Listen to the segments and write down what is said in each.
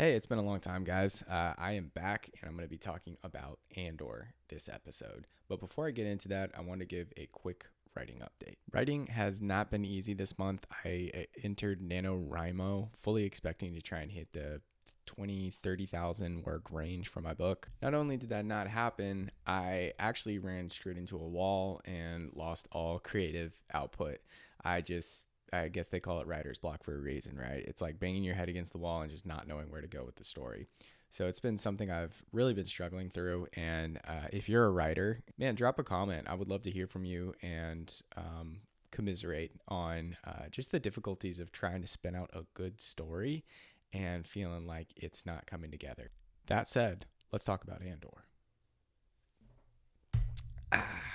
Hey, it's been a long time, guys. I am back and I'm going to be talking about Andor this episode. But before I get into that, I want to give a quick writing update. Writing has not been easy this month. I entered NaNoWriMo fully expecting to try and hit the 30,000 word range for my book. Not only did that not happen, I actually ran straight into a wall and lost all creative output. I guess they call it writer's block for a reason, right? It's like banging your head against the wall and just not knowing where to go with the story. So it's been something I've really been struggling through. And if you're a writer, man, drop a comment. I would love to hear from you and commiserate on just the difficulties of trying to spin out a good story and feeling like it's not coming together. That said, let's talk about Andor.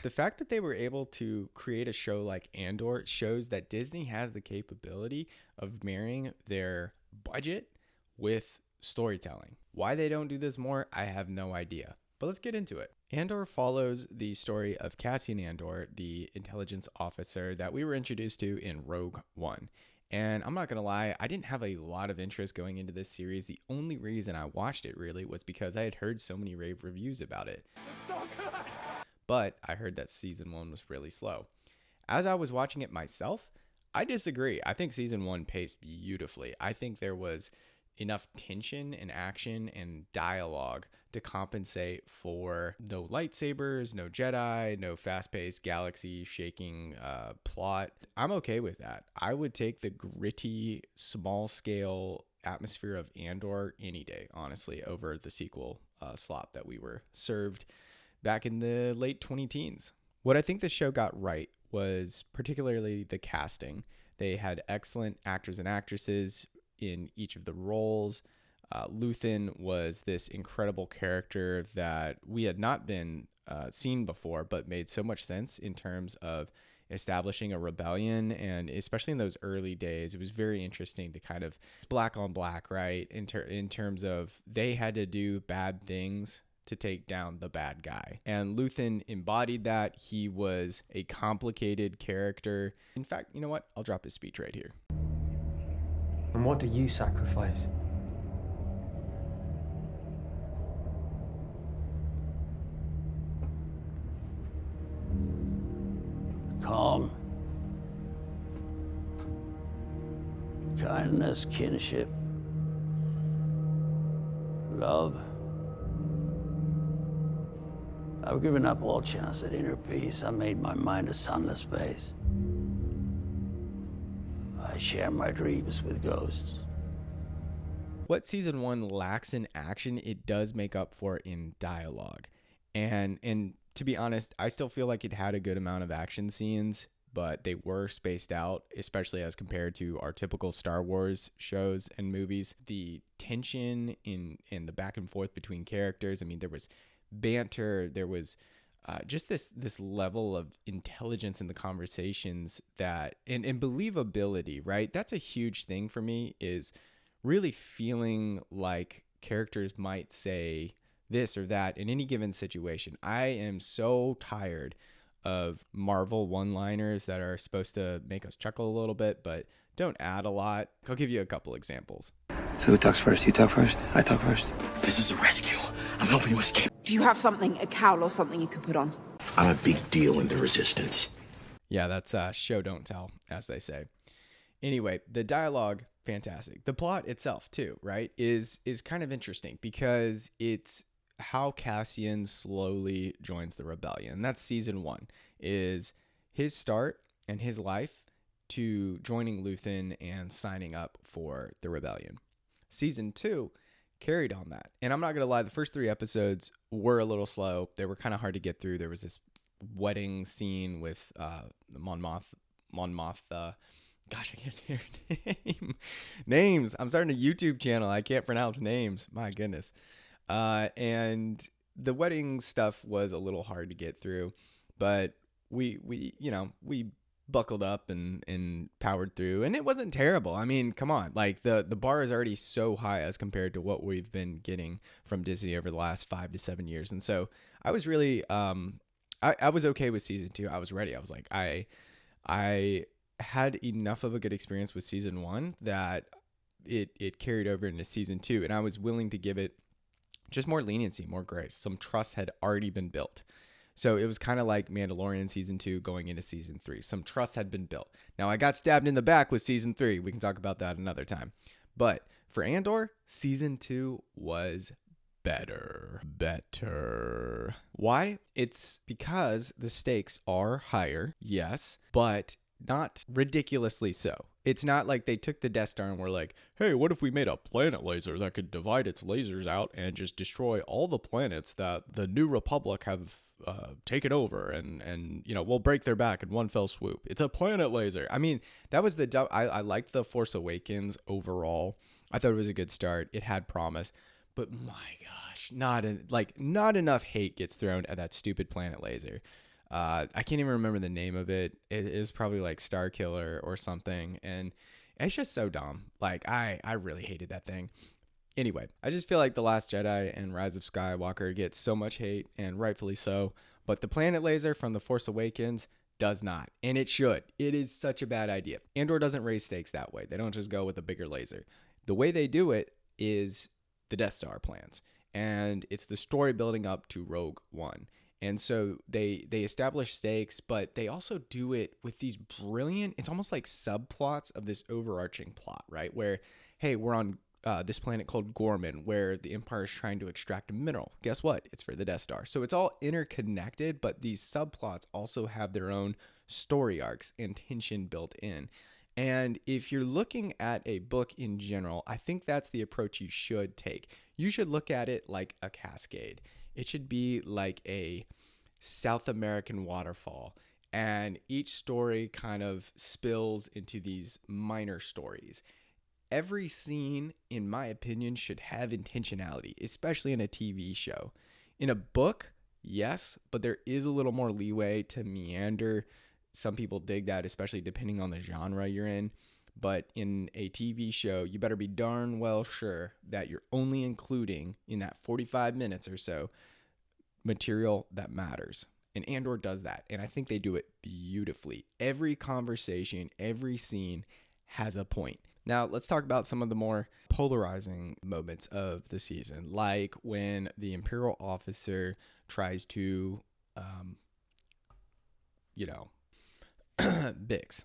The fact that they were able to create a show like Andor shows that Disney has the capability of marrying their budget with storytelling. Why they don't do this more, I have no idea. But let's get into it. Andor follows the story of Cassian Andor, the intelligence officer that we were introduced to in Rogue One. And I'm not going to lie, I didn't have a lot of interest going into this series. The only reason I watched it really was because I had heard so many rave reviews about it. It's so good! But I heard that season 1 was really slow. As I was watching it myself, I disagree. I think season 1 paced beautifully. I think there was enough tension and action and dialogue to compensate for no lightsabers, no Jedi, no fast-paced galaxy-shaking plot. I'm okay with that. I would take the gritty, small-scale atmosphere of Andor any day, honestly, over the sequel slop that we were served back in the late 2010s. What I think the show got right was particularly the casting. They had excellent actors and actresses in each of the roles. Luthen was this incredible character that we had not been seen before, but made so much sense in terms of establishing a rebellion. And especially in those early days, it was very interesting to kind of black on black, right? In terms of they had to do bad things to take down the bad guy. And Luthen embodied that. He was a complicated character. In fact, you know what? I'll drop his speech right here. And what do you sacrifice? Calm. Kindness, kinship. Love. I've given up all chance at inner peace. I made my mind a sunless space. I share my dreams with ghosts. What season 1 lacks in action, it does make up for in dialogue. And to be honest, I still feel like it had a good amount of action scenes, but they were spaced out, especially as compared to our typical Star Wars shows and movies. The tension in the back and forth between characters, I mean, there was banter, there was just this level of intelligence in the conversations that and believability, right? That's a huge thing for me, is really feeling like characters might say this or that in any given situation. I am so tired of Marvel one-liners that are supposed to make us chuckle a little bit but don't add a lot. I'll give you a couple examples. So who talks first? You talk first? I talk first? This is a rescue. I'm helping you escape. Do you have something, a cowl or something you can put on? I'm a big deal in the Resistance. Yeah, that's show don't tell, as they say. Anyway, the dialogue, fantastic. The plot itself too, right, is kind of interesting because it's how Cassian slowly joins the rebellion. That's season 1, is his start and his life to joining Luthen and signing up for the rebellion. Season 2 carried on that. And I'm not going to lie, the first 3 episodes were a little slow. They were kind of hard to get through. There was this wedding scene with Mon Mothma. Gosh, I can't say her names. I'm starting a YouTube channel. I can't pronounce names. My goodness. And the wedding stuff was a little hard to get through, but we buckled up and powered through, and it wasn't terrible. I mean, come on, like the bar is already so high as compared to what we've been getting from Disney over the last 5 to 7 years. And so I was really, I was okay with season 2. I was ready. I was like, I had enough of a good experience with season 1 that it carried over into season 2, and I was willing to give it just more leniency, more grace. Some trust had already been built. So it was kind of like Mandalorian season 2 going into season 3. Some trust had been built. Now I got stabbed in the back with season 3. We can talk about that another time. But for Andor, season 2 was better. Why? It's because the stakes are higher, yes, but not ridiculously so. It's not like they took the Death Star and were like, hey, what if we made a planet laser that could divide its lasers out and just destroy all the planets that the New Republic have taken over, and we'll break their back in one fell swoop. It's a planet laser. I mean, that was the I liked The Force Awakens overall. I thought it was a good start. It had promise, but my gosh, not enough hate gets thrown at that stupid planet laser. I can't even remember the name of it. It is probably like Star Killer or something, and it's just so dumb. Like I really hated that thing. Anyway, I just feel like The Last Jedi and Rise of Skywalker get so much hate, and rightfully so, but the planet laser from The Force Awakens does not, and it should. It is such a bad idea. Andor doesn't raise stakes that way. They don't just go with a bigger laser. The way they do it is the Death Star plans, and it's the story building up to Rogue One. And so they establish stakes, but they also do it with these brilliant, it's almost like subplots of this overarching plot, right? Where, hey, we're on this planet called Gorman, where the Empire is trying to extract a mineral. Guess what? It's for the Death Star. So it's all interconnected, but these subplots also have their own story arcs and tension built in. And if you're looking at a book in general, I think that's the approach you should take. You should look at it like a cascade. It should be like a South American waterfall, and each story kind of spills into these minor stories. Every scene, in my opinion, should have intentionality, especially in a TV show. In a book, yes, but there is a little more leeway to meander. Some people dig that, especially depending on the genre you're in. But in a TV show, you better be darn well sure that you're only including in that 45 minutes or so material that matters. And Andor does that. And I think they do it beautifully. Every conversation, every scene has a point. Now, let's talk about some of the more polarizing moments of the season, like when the Imperial officer tries to, Bix.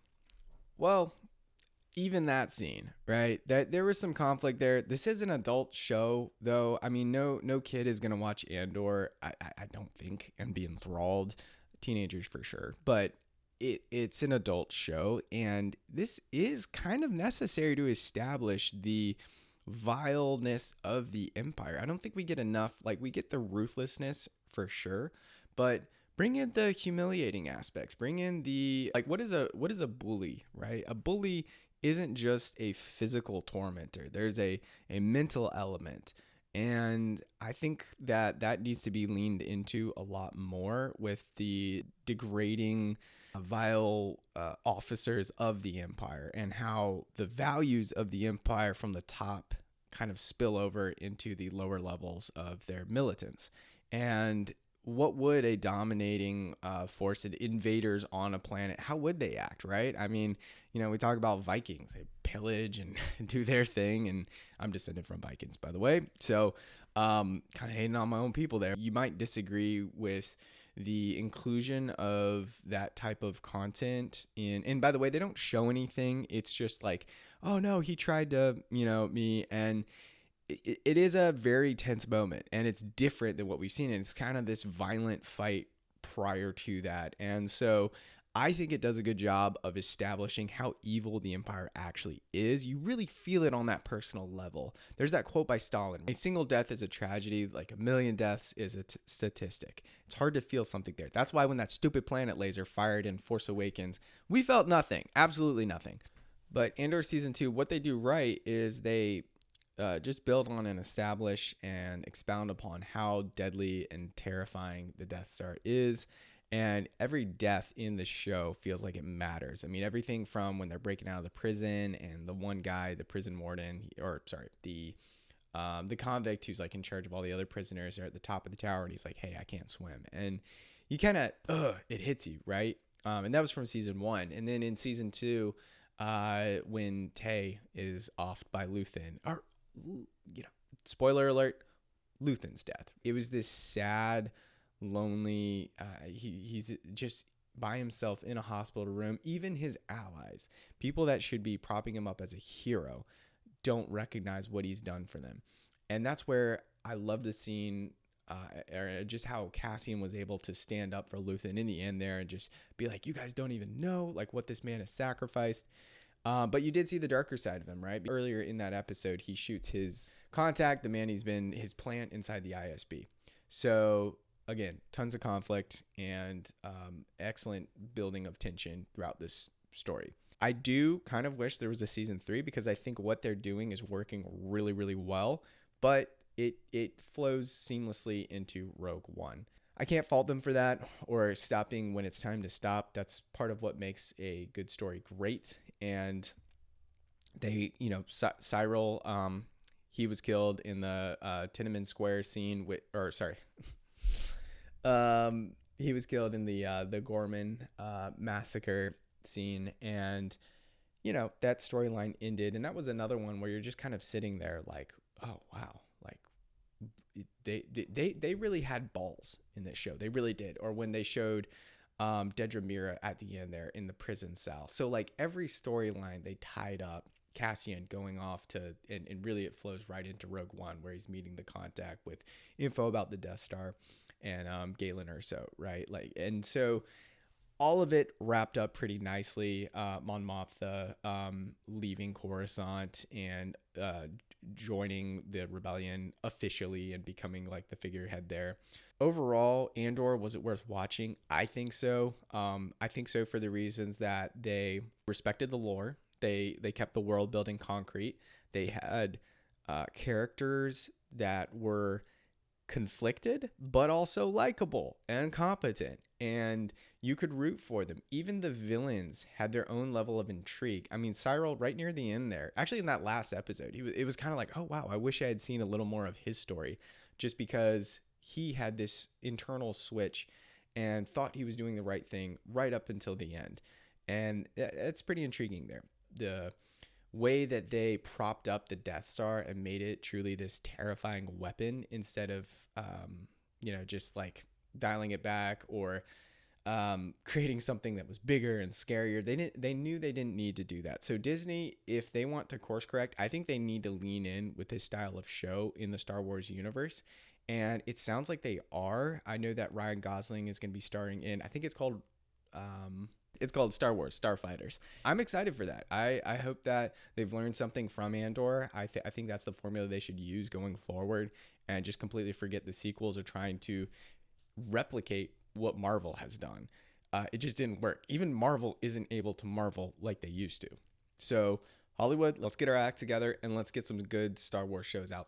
Well, even that scene, right? That there was some conflict there. This is an adult show, though. I mean, no kid is gonna watch Andor. I don't think, and be enthralled. Teenagers for sure, but it's an adult show, and this is kind of necessary to establish the vileness of the Empire. I don't think we get enough. Like, we get the ruthlessness for sure, but bring in the humiliating aspects. Bring in the, like, what is a bully, right? A bully isn't just a physical tormentor. There's a mental element. And I think that needs to be leaned into a lot more with the degrading, vile officers of the Empire, and how the values of the Empire from the top kind of spill over into the lower levels of their militants. And what would a dominating force and invaders on a planet, how would they act, right? I mean, we talk about Vikings. They pillage and do their thing, and I'm descended from Vikings, by the way. So kind of hating on my own people there. You might disagree with the inclusion of that type of content in, and by the way, they don't show anything. It's just like, oh no, he tried to, me, and it is a very tense moment, and it's different than what we've seen. And it's kind of this violent fight prior to that. And so I think it does a good job of establishing how evil the Empire actually is. You really feel it on that personal level. There's that quote by Stalin: a single death is a tragedy, like a million deaths is a statistic. It's hard to feel something there. That's why when that stupid planet laser fired in Force Awakens, we felt nothing, absolutely nothing. But Andor Season 2, what they do right is they just build on and establish and expound upon how deadly and terrifying the Death Star is. And every death in the show feels like it matters. I mean, everything from when they're breaking out of the prison, and the one guy, the prison warden, the convict who's like in charge of all the other prisoners, are at the top of the tower, and he's like, hey, I can't swim. And you kind of, it hits you, right? And that was from season 1. And then in season 2, when Tay is offed by Luthen, or, you know, spoiler alert, Luthen's death. It was this sad, lonely, he's just by himself in a hospital room. Even his allies, people that should be propping him up as a hero, don't recognize what he's done for them. And that's where I love the scene, or just how Cassian was able to stand up for Luthen in the end there and just be like, you guys don't even know like what this man has sacrificed. But you did see the darker side of him, right? Earlier in that episode, he shoots his contact, the man he's been, his plant inside the ISB. So again, tons of conflict and excellent building of tension throughout this story. I do kind of wish there was a season 3, because I think what they're doing is working really, really well, but it flows seamlessly into Rogue One. I can't fault them for that, or stopping when it's time to stop. That's part of what makes a good story great. And they, you know, Cyril, he was killed in the Tiananmen Square scene with, or sorry, he was killed in the Gorman massacre scene, and you know that storyline ended, and that was another one where you're just kind of sitting there like, oh wow, like they really had balls in this show. They really did. Or when they showed Dedra Meero at the end there in the prison cell. So like every storyline they tied up Cassian going off to, and really it flows right into Rogue One, where he's meeting the contact with info about the Death Star and Galen Erso, right? Like, and so all of it wrapped up pretty nicely. Mon Mothma leaving Coruscant and joining the rebellion officially and becoming like the figurehead there. Overall, Andor, was it worth watching? I think so. I think so for the reasons that they respected the lore. They kept the world building concrete. They had characters that were conflicted, but also likable and competent, and you could root for them. Even the villains had their own level of intrigue. I mean, Cyril, right near the end there, actually in that last episode, it was kind of like, oh wow, I wish I had seen a little more of his story, just because he had this internal switch and thought he was doing the right thing right up until the end. And it's pretty intriguing there. The way that they propped up the Death Star and made it truly this terrifying weapon, instead of just like dialing it back or creating something that was bigger and scarier. They knew they didn't need to do that. So Disney, if they want to course correct, I think they need to lean in with this style of show in the Star Wars universe. And it sounds like they are. I know that Ryan Gosling is going to be starring in, I think it's called Star Wars Starfighters. I'm excited for that. I hope that they've learned something from Andor. I think that's the formula they should use going forward, and just completely forget the sequels are trying to replicate what Marvel has done. It just didn't work. Even Marvel isn't able to marvel like they used to. So Hollywood, let's get our act together and let's get some good Star Wars shows out there.